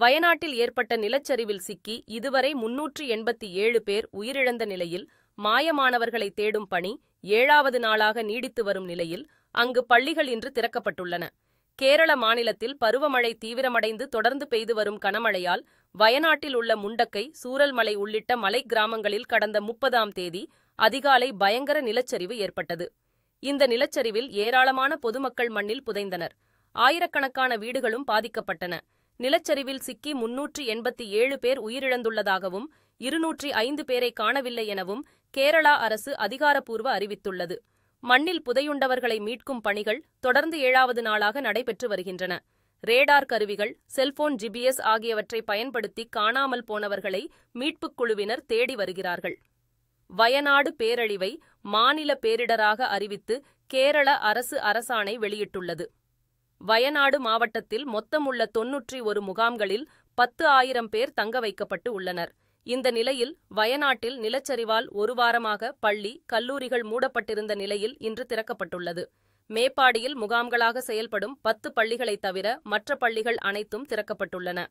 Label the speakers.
Speaker 1: வயநாட்டில் ஏற்பட்ட நிலச்சரிவில் சிக்கி இதுவரை 387 பேர் உயிரிழந்த நிலையில் மாயமானவர்களை தேடும் பணி 7வது நாளாக நீடித்து வரும் நிலையில் அங்கு பள்ளிகள் இன்று திறக்கப்பட்டுள்ளன. கேரள மாநிலத்தில் பருவமழை தீவிரமடைந்து தொடர்ந்து பெய்து வரும் கனமழையால் வயநாட்டில் உள்ள முண்டக்கை, சூரல்மலை உள்ளிட்ட மலை கிராமங்களில் கடந்த 30ஆம் தேதி அதிகாலை பயங்கர நிலச்சரிவு ஏற்பட்டது. இந்த நிலச்சரிவில் ஏராளமான பொதுமக்கள் மண்ணில் புதைந்தனர். ஆயிரக்கணக்கான வீடுகளும் பாதிக்கப்பட்டன. நிலச்சரிவில் சிக்கி 387 பேர் உயிரிழந்துள்ளதாகவும் 205 பேரை காணவில்லை எனவும் கேரளா அரசு அதிகாரப்பூர்வ அறிவித்துள்ளது. மண்ணில் புதையுண்டவர்களை மீட்கும் பணிகள் தொடர்ந்து 7வது நாளாக நடைபெற்று வருகின்றன. ரேடார் கருவிகள், செல்போன் ஜிபிஎஸ் ஆகியவற்றை பயன்படுத்தி காணாமல் போனவர்களை மீட்புக் குழுவினர் தேடி வருகிறார்கள். வயநாடு பேரழிவை மாநில பேரிடராக அறிவித்து கேரள அரசு அரசாணை வெளியிட்டுள்ளது. வயநாடு மாவட்டத்தில் மொத்தமுள்ள 91 முகாம்களில் 10,000 பேர் தங்க வைக்கப்பட்டு உள்ளனர். இந்த நிலையில் வயநாட்டில் நிலச்சரிவால் ஒரு வாரமாக பள்ளி, கல்லூரிகள் மூடப்பட்டிருந்த நிலையில் இன்று திறக்கப்பட்டுள்ளது. மேப்பாடியில் முகாம்களாக செயல்படும் 10 பள்ளிகளைத் தவிர மற்ற பள்ளிகள் அனைத்தும் திறக்கப்பட்டுள்ளன.